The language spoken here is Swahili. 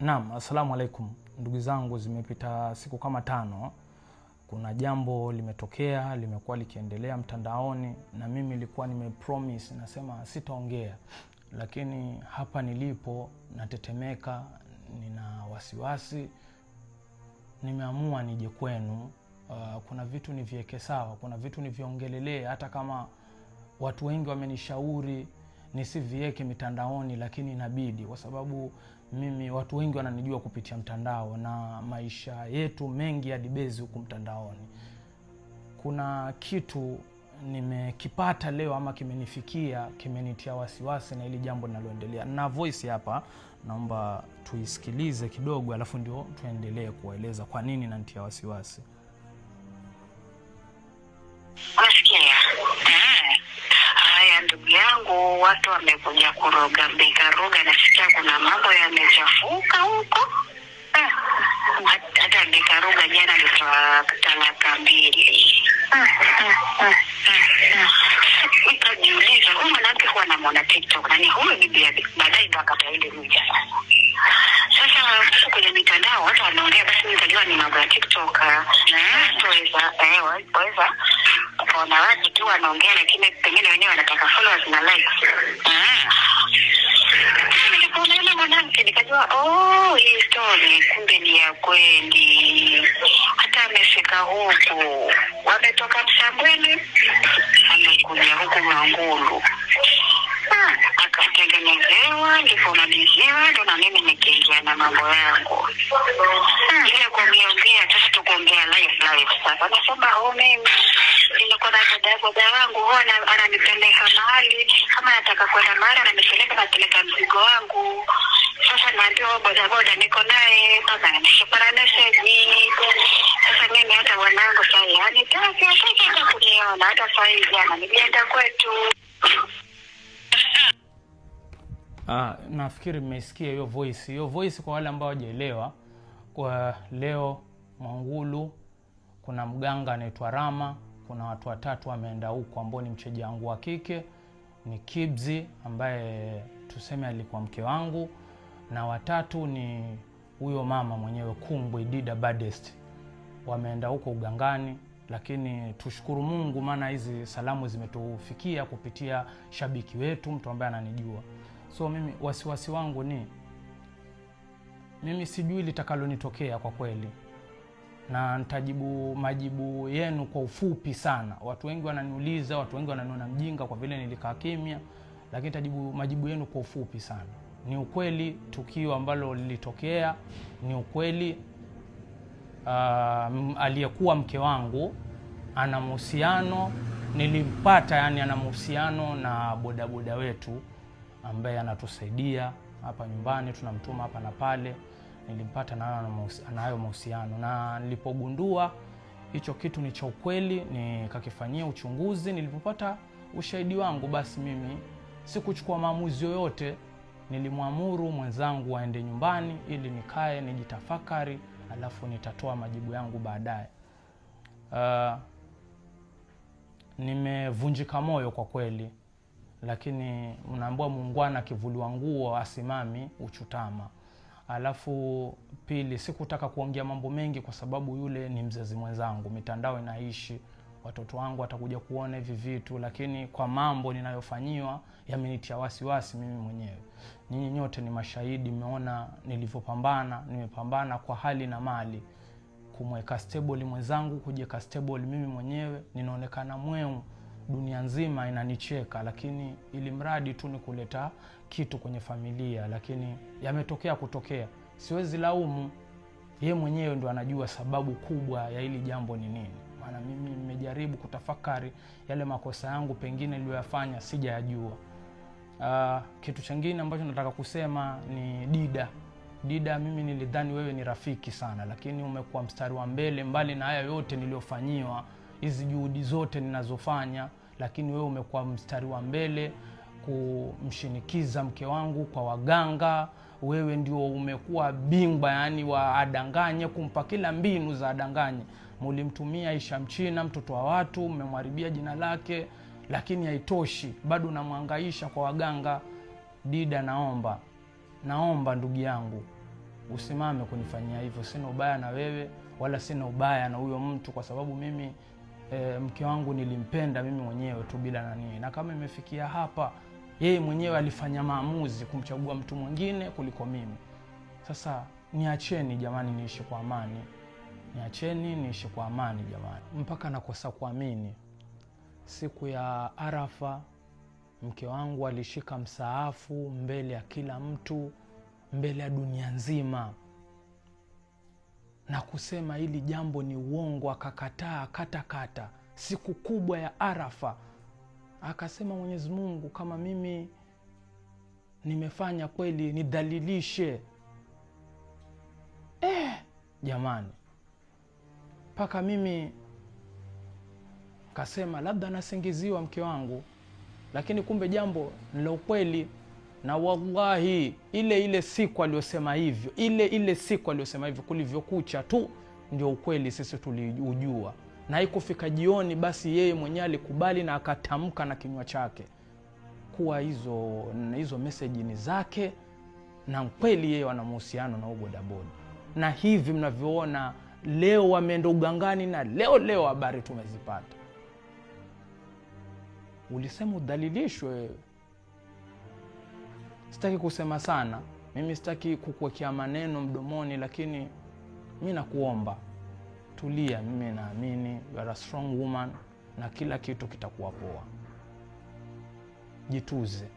Naam, asalamu alaikum. Ndugu zangu, zimepita siku kama 5. Kuna jambo limetokea, limekuwa likiendelea mtandaoni na mimi nilikuwa nimepromise nasema sitaongea. Lakini hapa nilipo natetemeka, nina wasiwasi. Nimeamua nije kwenu. Kuna vitu niviweke sawa, kuna vitu niviongelelea hata kama watu wengi wamenishauri nisiviweke mitandaoni, lakini inabidi kwa sababu mimi watu wengi wananijua kupitia mtandao na maisha yetu mengi ya dibezi huku mtandaoni. Kuna kitu nimekipata leo ama kimenifikia, kimenitia wasiwasi na hili jambo linaloendelea. Na voice hapa naomba tuisikilize kidogo alafu ndio tuendelee kueleza kwa nini inanitia wasiwasi. Ndugu yangu, watu wamekuja kuroga nasikia kuna mambo yamechafuka huko. Hata nikaroga jana nitoa talaka 2. Nikajiuliza, huyu mwanamke huwa anamwona TikTok na ni huyu bibi baadaye ndo akataile mja. Sasa kwenye mitandao watu wanaongea, basi nikajua ni mambo ya TikTok. Waweza kuna watu tu wanaongea, lakini pengine wenyewe wanataka followers na likes. Nilipoona yule mwanamke nikajua hii story kumbe ni ya kweli. Hata amefika huku, wametoka Msambweni amekuja huku Mwangulu. Akatengenezewa, niliponaliziwa ndo na mimi nikiingia na mambo yangu. Ile kuongea sasa tukuongea live sasa. Nasema mimi nilikuwa na boda wangu huona ananipeleka mahali, kama nataka kwenda mahali ananipeleka napeleka mzigo wangu. Sasa naambiwa boda niko naye baba anashikana message. Sasa mimi hata wanangu sasa yani taka kuniona hata sasa hivi ananienda kwetu. Nafikiri mmesikia hiyo voice. Hiyo voice kwa wale ambao hawajaelewa, kwa leo Mwangulu kuna mganga anaitwa Rama, kuna watu 3 wameenda huko ambao ni mcheja wangu wa kike, ni Kibzi ambaye tuseme alikuwa mke wangu, na 3 ni huyo mama mwenyewe Kumbwe Dida Baddest. Wameenda huko ugangani, lakini tushukuru Mungu maana hizi salamu zimetufikia kupitia shabiki wetu, mtu ambaye ananijua. So mimi wasiwasi wangu ni mimi sijui litakalonitokea kwa kweli, na nitajibu majibu yenu kwa ufupi sana. Watu wengi wananiuliza, watu wengi wananiona mjinga kwa vile nilikaa kimya, lakini nitajibu majibu yenu kwa ufupi sana. Ni ukweli tukio ambalo lilitokea, ni ukweli aliyekuwa mke wangu ana mahusiano, nilimpata yani ana mahusiano na bodaboda wetu ambaye anatusaidia hapa nyumbani, tunamtuma hapa na pale. Nilimpata na hayo mahusiano, na nilipogundua hicho kitu ni cha ukweli nikakifanyia uchunguzi. Nilipopata ushahidi wangu, basi mimi sikuchukua maamuzi yoyote. Nilimwamuru mwenzangu aende nyumbani ili nikae nijitafakari, alafu nitatoa majibu yangu baadaye. Nimevunjika moyo kwa kweli, lakini mnaambiwa muungwana kivuliwa nguo asimami uchutama. Alafu pili, sikutaka kuongea mambo mengi kwa sababu yule ni mzazi mwenzangu, mitandao inaishi, watoto wangu watakuja kuona hivi vitu, lakini kwa mambo ninayofanyiwa yamenitia wasiwasi mimi mwenyewe. Nyinyi nyote ni mashahidi, mmeona nilivyopambana. Nimepambana kwa hali na mali kumweka stable mwenzangu, kujiweka stable mimi mwenyewe. Ninaonekana mweu, dunia nzima inanicheka, lakini ili mradi tu ni kuleta kitu kwenye familia. Lakini yametokea kutokea, siwezi laumu, yeye mwenyewe ndo anajua sababu kubwa ya hili jambo ni nini. Maana mimi nimejaribu kutafakari yale makosa yangu pengine niliyoyafanya sijayajua. Kitu kingine ambacho nataka kusema ni Dida, mimi nilidhani wewe ni rafiki sana, lakini umekuwa mstari wa mbele. Mbali na haya yote niliyofanyiwa, hizi juhudi zote ninazofanya, lakini wewe umekuwa mstari wa mbele kumshinikiza mke wangu kwa waganga. Wewe ndio umekuwa bingwa yani wa adanganye, kumpa kila mbinu za adanganye. Mulimtumia Aisha Mchina, mtoto wa watu, mmemharibia jina lake, lakini haitoshi, bado unamhangaisha kwa waganga. Dida, naomba ndugu yangu, usimame kunifanyia hivyo. Sina ubaya na wewe wala sina ubaya na huyo mtu, kwa sababu mimi mke wangu nilimpenda mimi mwenyewe tu bila nani. Na kama imefikia hapa, yeye mwenyewe alifanya maamuzi kumchagua mtu mwingine kuliko mimi. Sasa niacheni jamani niishi kwa amani. Niacheni niishi kwa amani jamani. Mpaka nakosa kuamini, siku ya Arafa mke wangu alishika msaafu mbele ya kila mtu, mbele ya dunia nzima, na kusema hili jambo ni uongo. Akakataa kata. Siku kubwa ya Arafa akasema, Mwenyezi Mungu, kama mimi nimefanya kweli nidhalilishe. Jamani, mpaka mimi kasema labda nasingiziwa mke wangu, lakini kumbe jambo ni la ukweli. Na wallahi ile siku aliyosema hivyo, ile siku aliyosema hivyo, kulivyokucha tu ndio ukweli sisi tulijua. Na haikufika jioni basi yeye mwenyewe alikubali na akatamka na kinywa chake kuwa hizo message ni zake, na kweli yeye wana mahusiano na bodaboda. Na hivi mnavyoona leo wameenda ugangani, na leo habari tumezipata. Ulisema udhalilishwe. Sitaki kusema sana, mimi sitaki kukuwekea maneno mdomoni, lakini mimi nakuomba tulia. Mimi naamini you are a strong woman na kila kitu kitakuwa poa. Jituze.